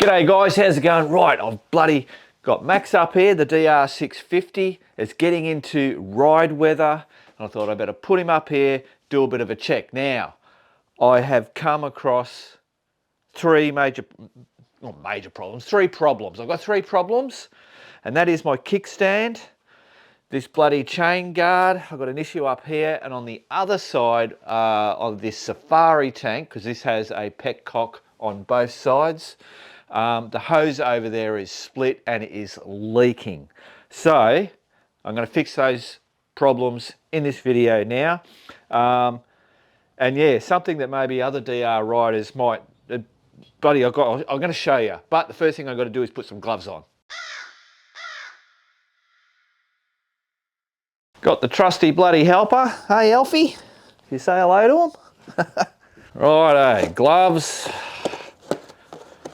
G'day guys, how's it going? Right, I've bloody got Max up here, the DR650. It's getting into ride weather, and I thought I'd better put him up here, do a bit of a check. Now, I have come across three problems. I've got three problems, and that is my kickstand, this bloody chain guard. I've got an issue up here, and on the other side of this safari tank, because this has a petcock on both sides, the hose over there is split and it is leaking. So I'm going to fix those problems in this video now. And yeah, something that maybe other DR riders might, I'm going to show you. But the first thing I've got to do is put some gloves on. Got the trusty bloody helper. Hey Alfie, you say hello to him? Righto, gloves.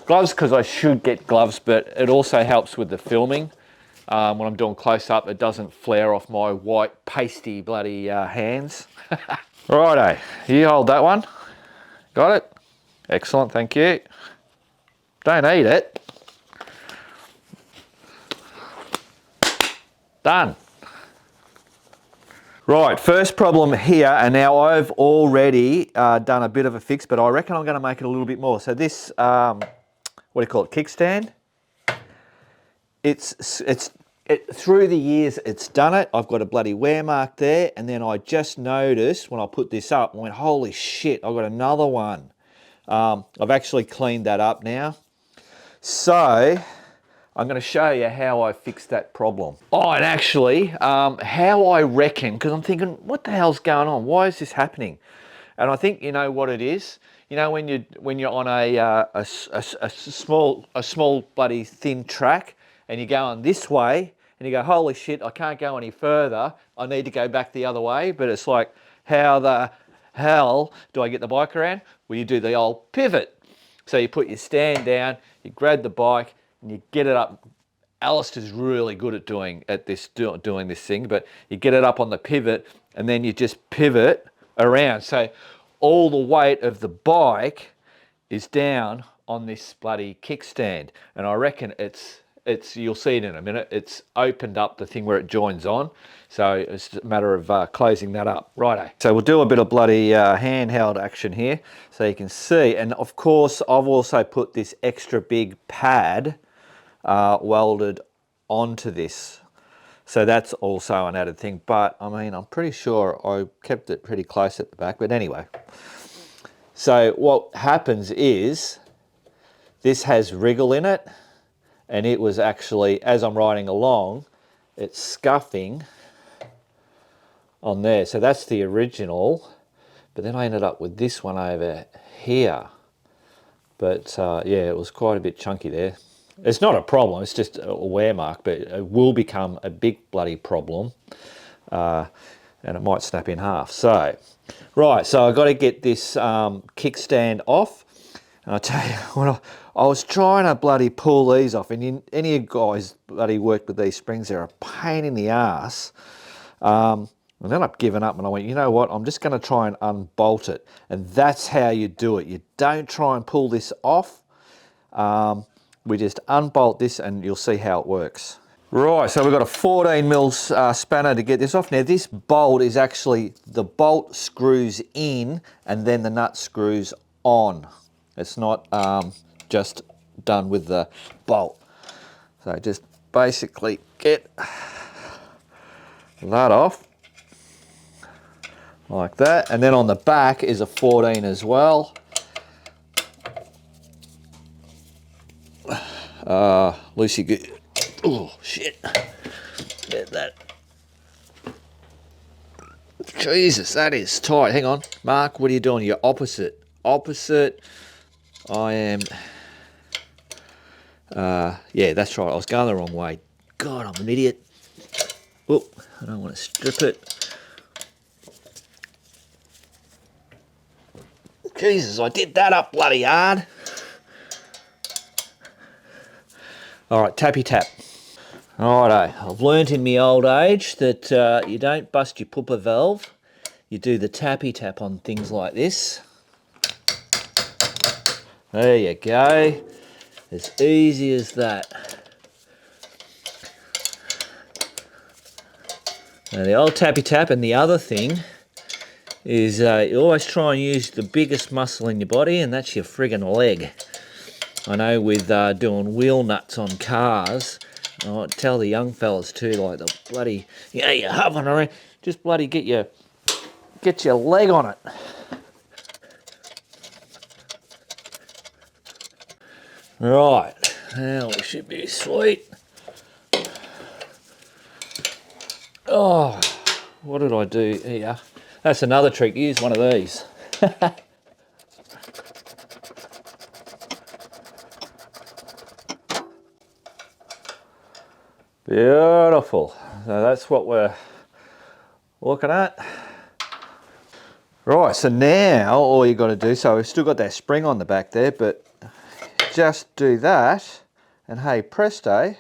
Gloves, because I should get gloves, but it also helps with the filming. When I'm doing close up, it doesn't flare off my white pasty bloody hands. Righto, you hold that one. Got it? Excellent, thank you. Don't eat it. Done. Right, first problem here, and now I've already done a bit of a fix, but I reckon I'm going to make it a little bit more. So this, what do you call it, kickstand? Through the years it's done it. I've got a bloody wear mark there, and then I just noticed when I put this up, I went, holy shit, I've got another one. I've actually cleaned that up now. So I'm going to show you how I fixed that problem. Oh, and actually, how I reckon, because I'm thinking, what the hell's going on? Why is this happening? And I think you know what it is. You know when you're on a small bloody thin track, and you're going this way, and you go, holy shit, I can't go any further. I need to go back the other way. But it's like, how the hell do I get the bike around? Well, you do the old pivot. So you put your stand down, you grab the bike, and you get it up. Alistair's really good at doing this thing, but you get it up on the pivot, and then you just pivot around. So all the weight of the bike is down on this bloody kickstand, and I reckon it's you'll see it in a minute. It's opened up the thing where it joins on, so it's a matter of closing that up. Righto. So we'll do a bit of bloody handheld action here, so you can see. And of course, I've also put this extra big pad welded onto this, so that's also an added thing. But I mean, I'm pretty sure I kept it pretty close at the back, but anyway. So what happens is this has wriggle in it, and it was actually, as I'm riding along, it's scuffing on there. So that's the original, but then I ended up with this one over here. But yeah, it was quite a bit chunky there. It's not a problem, it's just a wear mark, but it will become a big bloody problem, and it might snap in half. So, right, so I've got to get this kickstand off. And I tell you, when I was trying to bloody pull these off, and any of you guys bloody worked with these springs, they're a pain in the ass. And then I've given up, and I went, you know what, I'm just going to try and unbolt it. And that's how you do it. You don't try and pull this off. We just unbolt this, and you'll see how it works. Right, so we've got a 14 mil spanner to get this off. Now this bolt is actually, the bolt screws in, and then the nut screws on. It's not just done with the bolt. So just basically get that off, like that. And then on the back is a 14 as well. Lucy, good. Oh shit! Get that. Jesus, that is tight. Hang on, Mark. What are you doing? You're opposite. Opposite. I am. Yeah, that's right. I was going the wrong way. God, I'm an idiot. Oh, I don't want to strip it. Jesus, I did that up bloody hard. All right, tappy tap. Righto, I've learnt in my old age that you don't bust your pooper valve. You do the tappy tap on things like this. There you go. As easy as that. Now the old tappy tap, and the other thing is you always try and use the biggest muscle in your body, and that's your friggin' leg. I know with doing wheel nuts on cars, I tell the young fellas too, like the bloody, yeah, you're hovering around, just bloody get your leg on it. Right, now we should be sweet. Oh, what did I do here? That's another trick, use one of these. Beautiful. So that's what we're looking at. Right, so now all you got to do, so we've still got that spring on the back there, but just do that, and hey presto,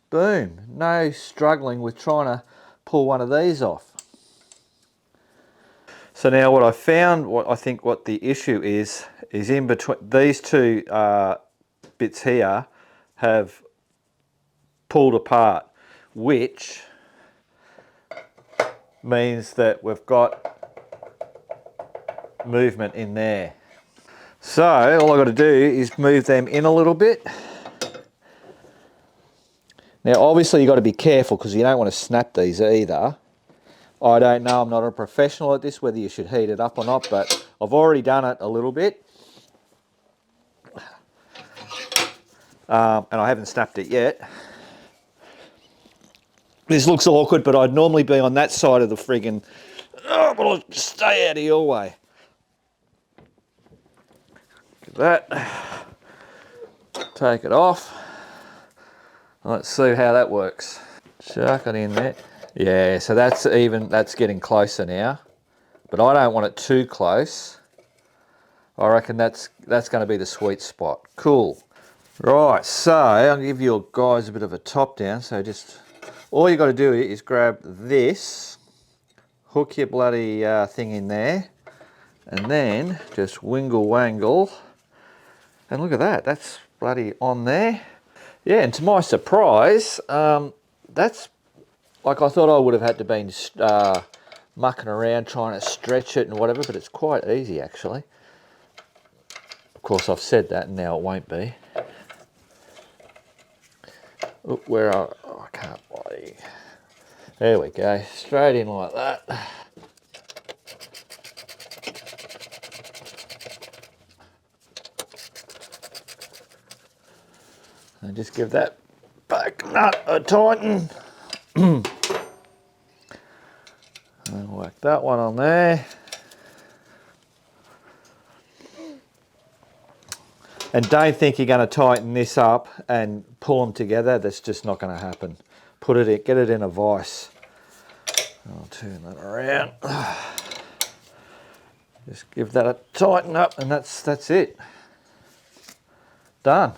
boom, no struggling with trying to pull one of these off. So now what I found, what I think what the issue is in between these two bits here have pulled apart, which means that we've got movement in there. So all I've got to do is move them in a little bit. Now obviously you've got to be careful because you don't want to snap these either. I don't know, I'm not a professional at this, whether you should heat it up or not, but I've already done it a little bit. And I haven't snapped it yet. This looks awkward, but I'd normally be on that side of the friggin', oh, but I'll stay out of your way. That, take it off. Let's see how that works. Chuck it in there. Yeah, so that's getting closer now, but I don't want it too close. I reckon that's going to be the sweet spot. Cool. Right, so I'll give you guys a bit of a top down. So just all you got to do is grab this, hook your bloody thing in there, and then just wingle wangle. And look at that, that's bloody on there. Yeah, and to my surprise, that's, like I thought I would have had to been mucking around trying to stretch it and whatever, but it's quite easy actually. Of course I've said that and now it won't be. Oh, where are, oh, I can't bloody, there we go, straight in like that. And just give that back nut a tighten. And work that one on there. And don't think you're going to tighten this up and pull them together. That's just not going to happen. Put it in, get it in a vise. I'll turn that around. Just give that a tighten up, and that's it. Done.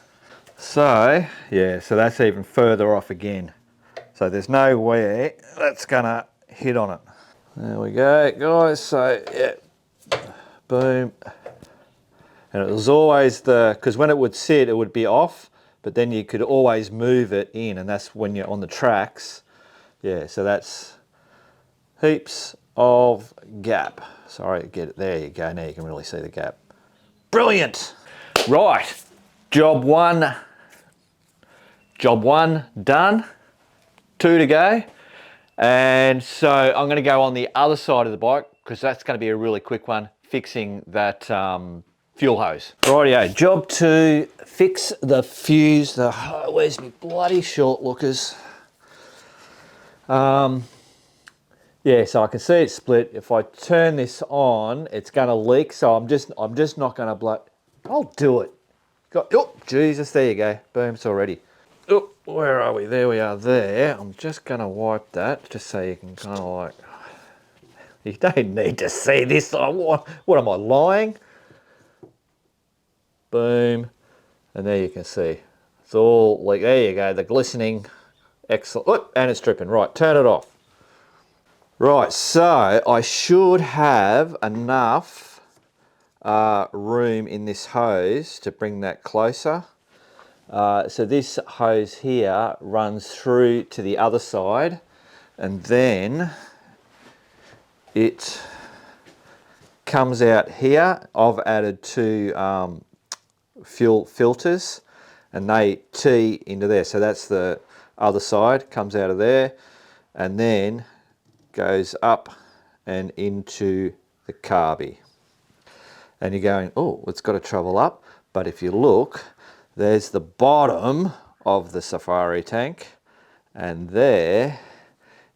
So yeah, so that's even further off again. So there's nowhere that's gonna hit on it. There we go, guys. So yeah, boom. And it was always because when it would sit, it would be off, but then you could always move it in, and that's when you're on the tracks. Yeah, so that's heaps of gap. Sorry, get it, there you go, now you can really see the gap. Brilliant. Right, job one done, 2 to go. And so I'm going to go on the other side of the bike because that's going to be a really quick one, fixing that fuel hose. Rightio, job 2, fix the fuse. Where's my bloody short lookers? Yeah, so I can see it split. If I turn this on, it's going to leak. So I'm just not going to blow. I'll do it. Oh, Jesus, there you go. Boom, it's already. Oh, where are we? There we are there. I'm just going to wipe that just so you can kind of like, you don't need to see this. What am I, lying? Boom. And there you can see. It's all like, there you go, the glistening. Excellent. Oh, and it's dripping. Right, turn it off. Right, so I should have enough room in this hose to bring that closer. So this hose here runs through to the other side, and then it comes out here. I've added two fuel filters, and they tee into there. So that's the other side, comes out of there, and then goes up and into the carby. And you're going, oh, it's got to travel up. But if you look, there's the bottom of the safari tank, and there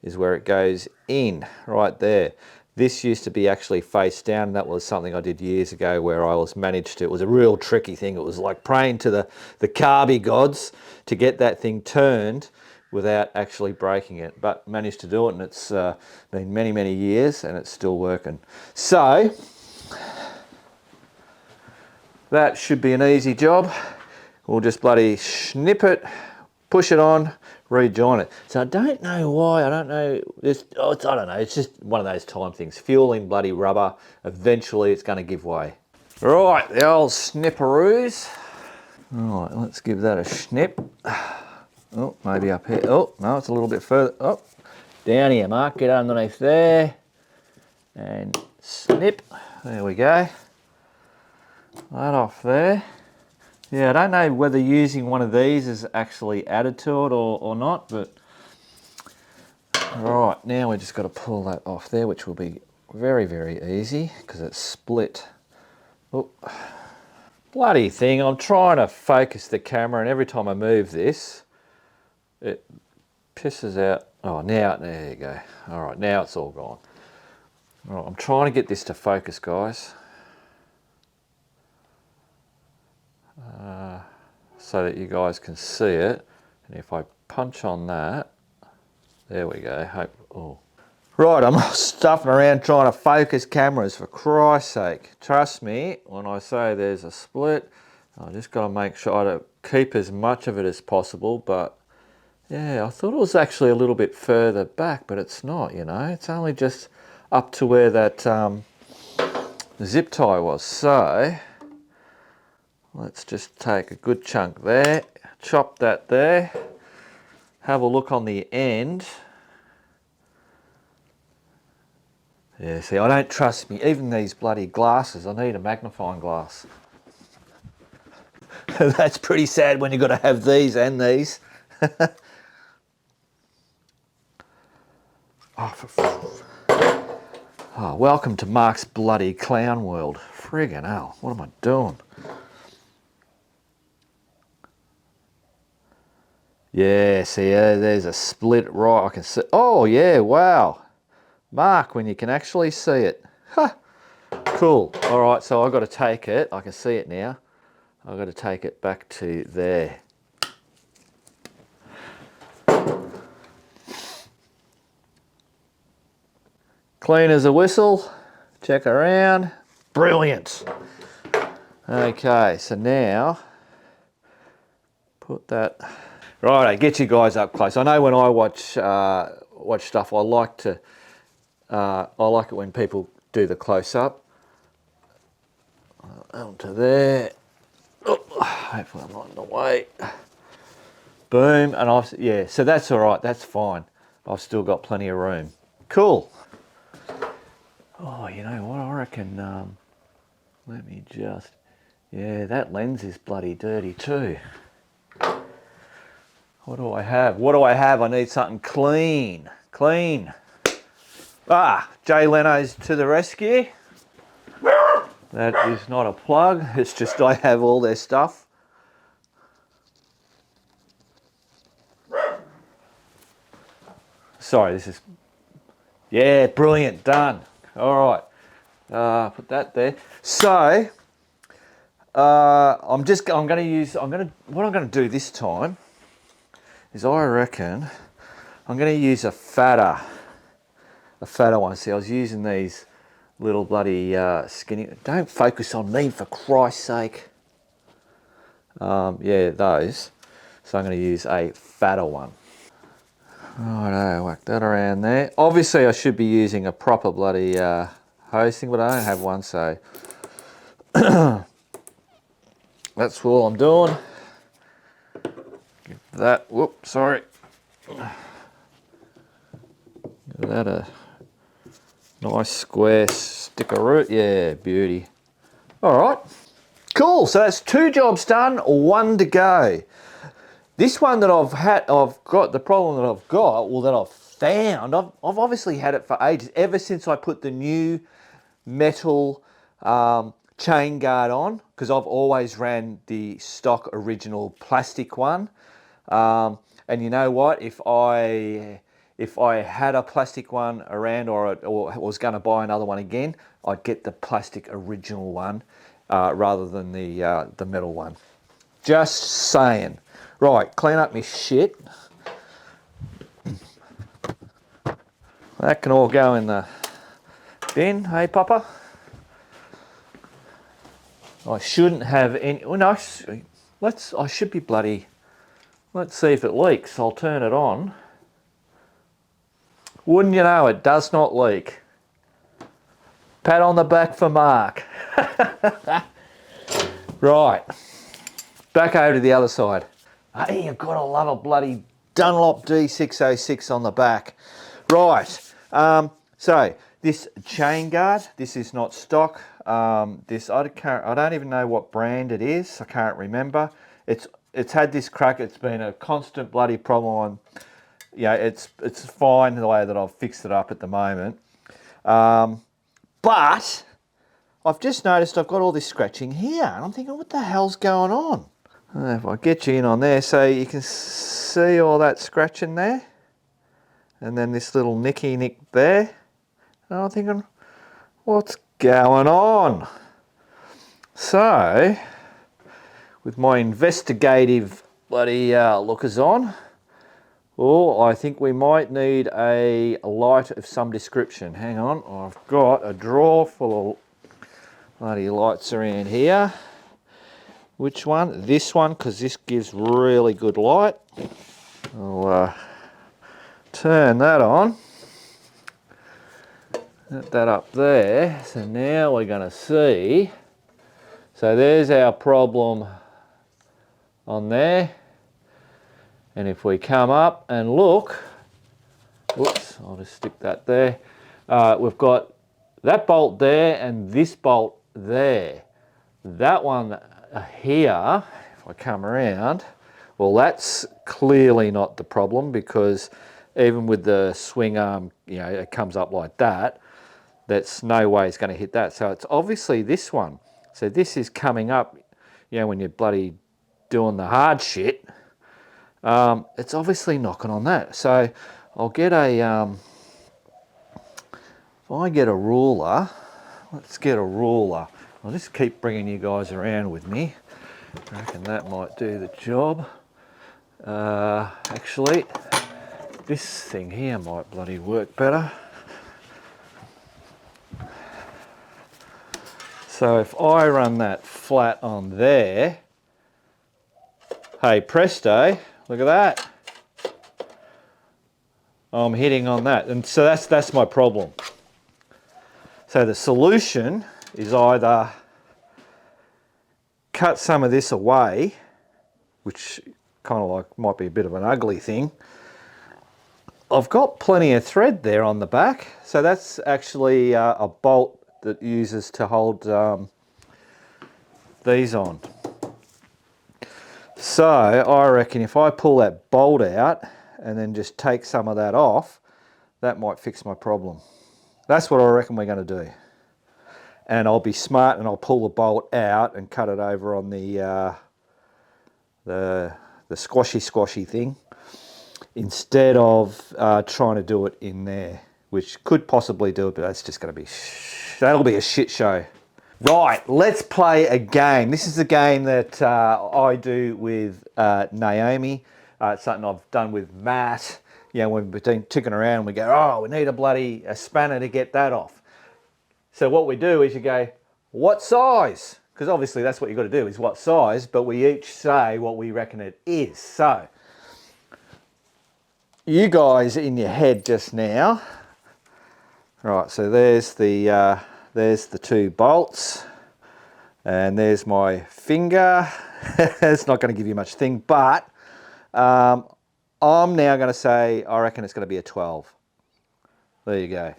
is where it goes in, right there. This used to be actually face down. That was something I did years ago where I managed to, it was a real tricky thing. It was like praying to the carby gods to get that thing turned without actually breaking it, but managed to do it, and it's been many, many years and it's still working. So that should be an easy job. We'll just bloody snip it, push it on, rejoin it. So I don't know why, I don't know, I don't know, it's just one of those time things. Fuel in bloody rubber, eventually it's going to give way. Right, the old snipperoos. Right, let's give that a snip. Oh, maybe up here. Oh, no, it's a little bit further. Oh, down here, Mark, get underneath there. And snip, there we go. That off there. Yeah, I don't know whether using one of these is actually added to it or not, but right, now we just got to pull that off there, which will be very, very easy because it's split. Oh, bloody thing, I'm trying to focus the camera, and every time I move this, it pisses out. Oh, now, there you go. All right, now it's all gone. All right, I'm trying to get this to focus, guys. So that you guys can see it, and if I punch on that, there we go. Oh. Right, I'm stuffing around trying to focus cameras, for Christ's sake. Trust me when I say there's a split. I just got to make sure to keep as much of it as possible, but yeah, I thought it was actually a little bit further back, but it's not, you know. It's only just up to where that zip tie was. So let's just take a good chunk there, chop that there, have a look on the end. Yeah, see, I don't trust me, even these bloody glasses, I need a magnifying glass. That's pretty sad when you've got to have these and these. Oh, welcome to Mark's bloody clown world. Friggin' hell, what am I doing? Yeah, see, there's a split right, I can see. Oh, yeah, wow. Mark, when you can actually see it. Huh. Cool. All right, so I've got to take it. I can see it now. I've got to take it back to there. Clean as a whistle. Check around. Brilliant. Okay, so now put that. Right, I get you guys up close. I know when I watch stuff, I like it when people do the close up. Onto there. Oh, hopefully I'm not in the way. Boom, and yeah, so that's all right. That's fine. I've still got plenty of room. Cool. Oh, you know what? I reckon. Let me just. Yeah, that lens is bloody dirty too. What do I have? What do I have? I need something clean. Clean. Ah, Jay Leno's to the rescue. That is not a plug. It's just I have all their stuff. Sorry, this is. Yeah, brilliant. Done. All right. Put that there. So, what I'm going to do this time is I reckon I'm going to use a fatter one. See, I was using these little bloody skinny. Don't focus on me, for Christ's sake. Yeah, those. So I'm going to use a fatter one. Righto, whack that around there. Obviously, I should be using a proper bloody hose thing, but I don't have one, so that's all I'm doing. that. Whoop, sorry. Give that a nice square stick of root. Yeah, beauty. All right, cool. So that's 2 jobs done, 1 to go. This one that I've got, the problem that I've got, well, that I've found, I've obviously had it for ages, ever since I put the new metal chain guard on, because I've always ran the stock original plastic one. And you know what? If I had a plastic one around, or was going to buy another one again, I'd get the plastic original one rather than the metal one. Just saying. Right, clean up my shit. That can all go in the bin, hey Papa? I shouldn't have any, well, no, I should be bloody, let's see if it leaks. I'll turn it on. Wouldn't you know, it does not leak. Pat on the back for Mark. Right, back over to the other side. Hey, you've got to love a bloody Dunlop D606 on the back. Right, so this chain guard, this is not stock. I don't even know what brand it is. I can't remember. It's had this crack. It's been a constant bloody problem on. Yeah, it's fine the way that I've fixed it up at the moment. But I've just noticed I've got all this scratching here, and I'm thinking, what the hell's going on? If I get you in on there, so you can see all that scratching there, and then this little nick there. And I'm thinking, what's going on? So, with my investigative bloody lookers on, oh, I think we might need a light of some description. Hang on, I've got a drawer full of bloody lights around here. Which one? This one, because this gives really good light. I'll turn that on. Put that up there. So now we're going to see. So there's our problem on there. And if we come up and look, whoops, I'll just stick that there. We've got that bolt there and this bolt there. That one here, if I come around, well, that's clearly not the problem, because even with the swing arm, you know, it comes up like that. That's no way it's going to hit that. So it's obviously this one. So this is coming up, you know, when you're bloody doing the hard shit. It's obviously knocking on that. So I'll get a, if I get a ruler, let's get a ruler. I'll just keep bringing you guys around with me. I reckon that might do the job. Actually, this thing here might bloody work better. So if I run that flat on there, hey presto, look at that. I'm hitting on that, and so that's my problem. So the solution is either cut some of this away, which kind of like might be a bit of an ugly thing. I've got plenty of thread there on the back, so that's actually a bolt that uses to hold these on. So I reckon if I pull that bolt out and then just take some of that off, that might fix my problem. That's what I reckon we're going to do. And I'll be smart and I'll pull the bolt out and cut it over on the squashy thing, instead of trying to do it in there, which could possibly do it, but that's just going to be, that'll be a shit show. Right, let's play a game. This is a game that I do with Naomi. It's something I've done with Matt. You know, we've been ticking around and we go, oh, we need a spanner to get that off. So what we do is you go, what size? Because obviously that's what you've got to do, is what size, but we each say what we reckon it is. So, you guys in your head just now, right, so there's the 2 bolts, and there's my finger. It's not going to give you much thing, but I'm now going to say, I reckon it's going to be a 12. There you go.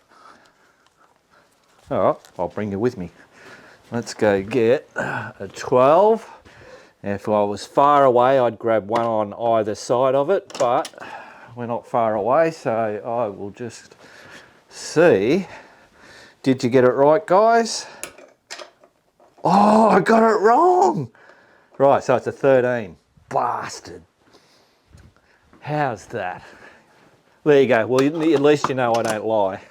All right, I'll bring you with me. Let's go get a 12. If I was far away, I'd grab one on either side of it, but we're not far away, so I will just see. Did you get it right, guys? Oh, I got it wrong. Right, so it's a 13. Bastard. How's that? There you go. Well, at least you know I don't lie.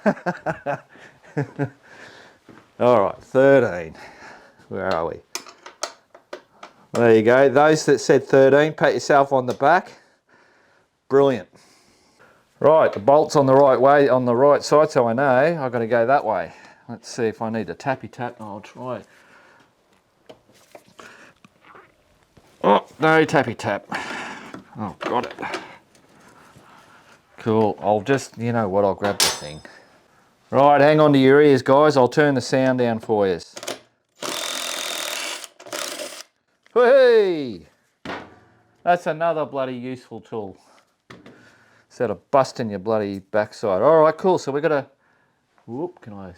All right, 13. Where are we? There you go. Those that said 13, pat yourself on the back. Brilliant. Right, the bolt's on the right way, on the right side, so I know I've got to go that way. Let's see if I need a tappy tap. I'll try. Oh, no tappy tap. Oh, got it. Cool. I'll just, you know what, I'll grab the thing. Right, hang on to your ears, guys. I'll turn the sound down for you. Hey! That's another bloody useful tool. Instead of busting your bloody backside. All right, cool. So we've got to, whoop, can I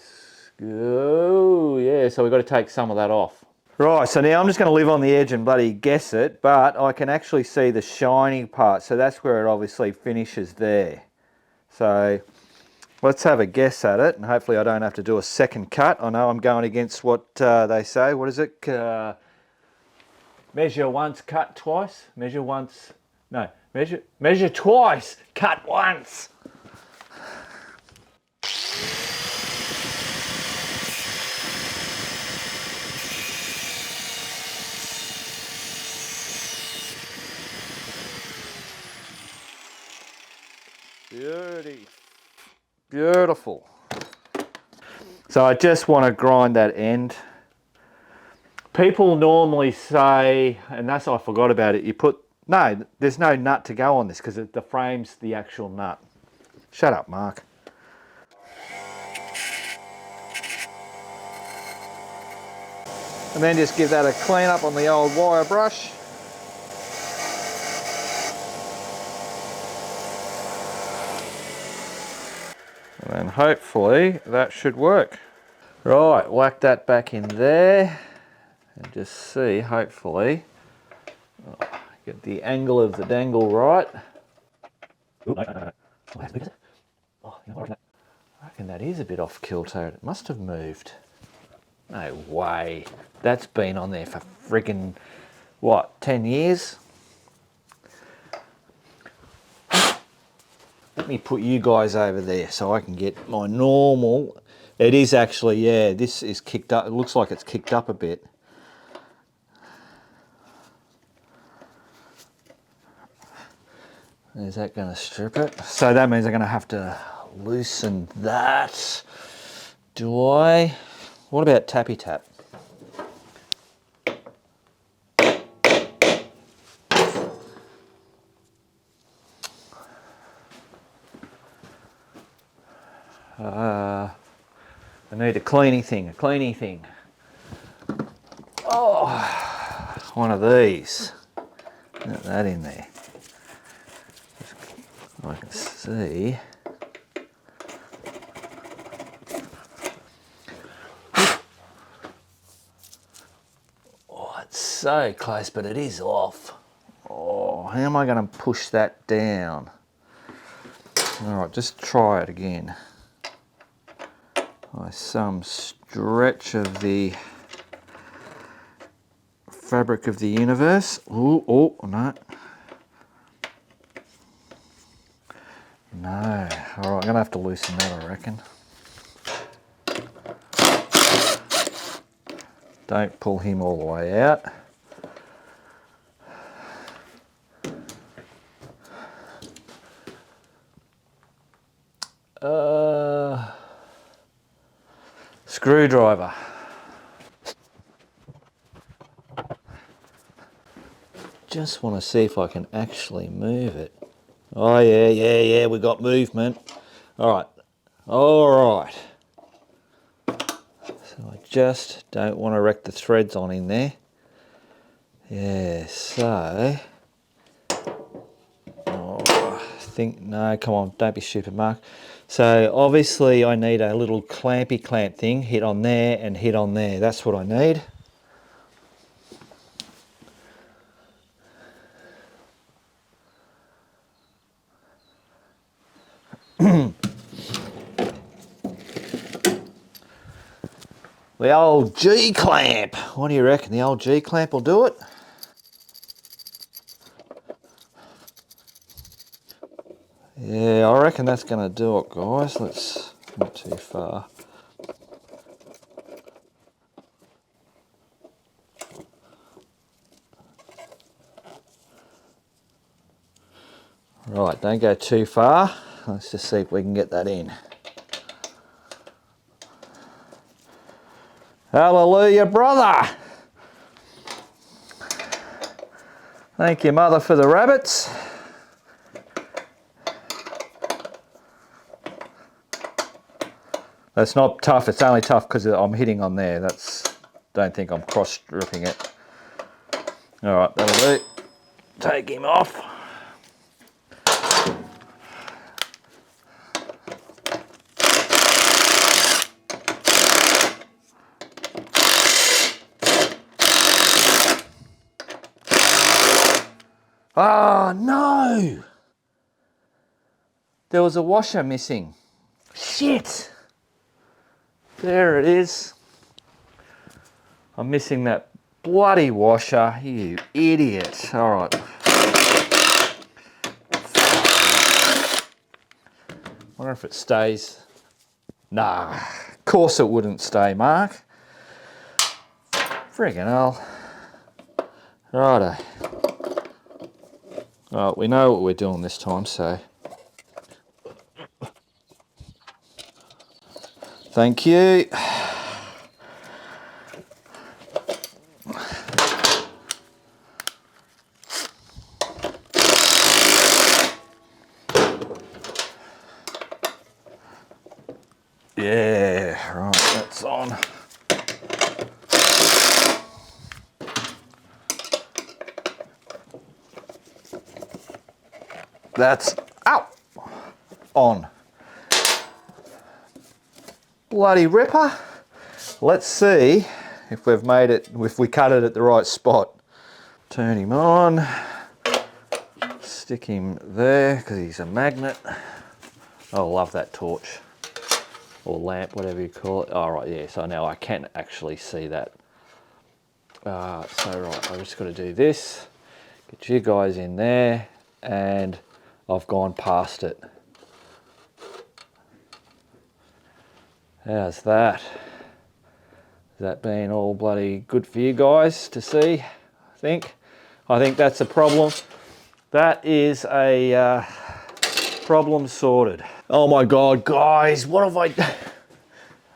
go? Yeah, so we've got to take some of that off. Right, so now I'm just going to live on the edge and bloody guess it, but I can actually see the shiny part. So that's where it obviously finishes there. So let's have a guess at it, and hopefully I don't have to do a second cut. I know I'm going against what they say. What is it? Measure once, cut twice. Measure once, no, measure twice, cut once. Beautiful. So I just want to grind that end. People normally say, and that's, I forgot about it, you put, no, there's no nut to go on this because the frame's the actual nut. Shut up, Mark. And then just give that a clean up on the old wire brush. And then hopefully that should work. Right, whack that back in there. And just see, hopefully, get the angle of the dangle right. Ooh, no. Oh, you know what? I reckon that is a bit off kilter. It must have moved. No way. That's been on there for friggin', what, 10 years? Let me put you guys over there so I can get my normal. It is actually, yeah, this is kicked up. It looks like it's kicked up a bit. Is that going to strip it? So that means I'm going to have to loosen that. Do I? What about tappy tap? I need a cleaning thing. Oh, one of these. Get that in there. I can see. Oh, it's so close, but it is off. Oh, how am I going to push that down? All right, just try it again. By some stretch of the fabric of the universe. Ooh, oh, no. No. All right, I'm going to have to loosen that, I reckon. Don't pull him all the way out. Screwdriver. Just want to see if I can actually move it. Oh yeah, we got movement. All right. So I just don't want to wreck the threads on in there. Yeah, so think, no, come on, don't be stupid, Mark. So obviously I need a little clampy clamp thing, hit on there and hit on there. That's what I need. The old G-clamp. What do you reckon? The old G-clamp will do it? Yeah, I reckon that's going to do it, guys. Let's, not too far. Right, don't go too far. Let's just see if we can get that in. Hallelujah, brother! Thank you, mother, for the rabbits. That's not tough, it's only tough because I'm hitting on there. Don't think I'm cross-stripping it. All right, that'll do. Take him off. Oh, no! There was a washer missing. Shit! There it is. I'm missing that bloody washer, you idiot. All right. Wonder if it stays. Nah, of course it wouldn't stay, Mark. Friggin' hell. Righto. Well, we know what we're doing this time, so. Thank you. Yeah, right, that's on. That's out. On. Bloody ripper. Let's see if we've made it, if we cut it at the right spot. Turn him on. Stick him there because he's a magnet. I love that torch. Or lamp, whatever you call it. All right, yeah, so now I can actually see that. So right, I've just got to do this. Get you guys in there, and I've gone past it. How's that? Has that been all bloody good for you guys to see? I think that's a problem. That is a problem sorted. Oh my God, guys, what have I done?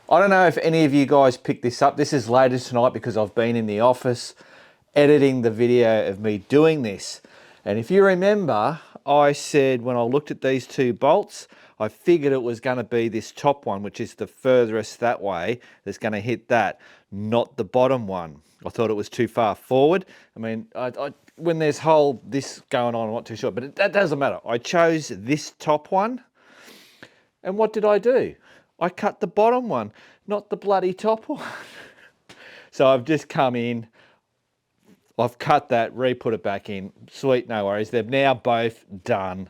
I don't know if any of you guys picked this up. This is later tonight because I've been in the office editing the video of me doing this. And if you remember, I said when I looked at these two bolts, I figured it was going to be this top one, which is the furthest that way, that's going to hit that, not the bottom one. I thought it was too far forward. I mean, when there's this going on, I'm not too sure, but that doesn't matter. I chose this top one. And what did I do? I cut the bottom one, not the bloody top one. So I've just come in, I've cut that, re-put it back in. Sweet, no worries. They're now both done.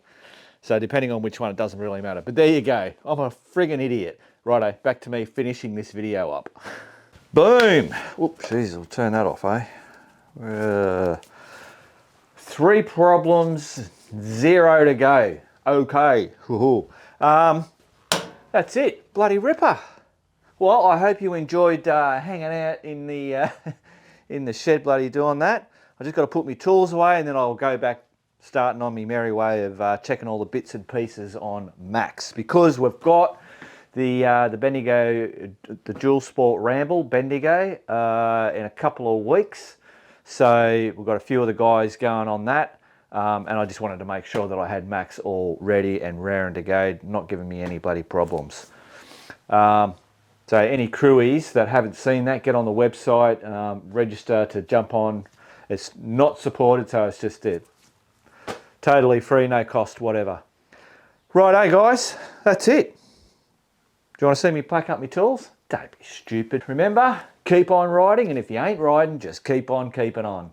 So depending on which one, it doesn't really matter. But there you go. I'm a friggin' idiot. Righto, back to me finishing this video up. Boom. Oops, jeez, I'll turn that off, eh? 3 problems, 0 to go. Okay. That's it. Bloody ripper. Well, I hope you enjoyed hanging out in the in the shed bloody doing that. I just got to put my tools away and then I'll go back starting on my merry way of checking all the bits and pieces on Max, because we've got the Bendigo, the Dual Sport Ramble Bendigo in a couple of weeks. So we've got a few of the guys going on that. And I just wanted to make sure that I had Max all ready and raring to go, not giving me any bloody problems. So any crewies that haven't seen that, get on the website, register to jump on. It's not supported, so it's just totally free, no cost, whatever. Righto guys, that's it. Do you want to see me pack up my tools? Don't be stupid. Remember, keep on riding, and if you ain't riding, just keep on keeping on.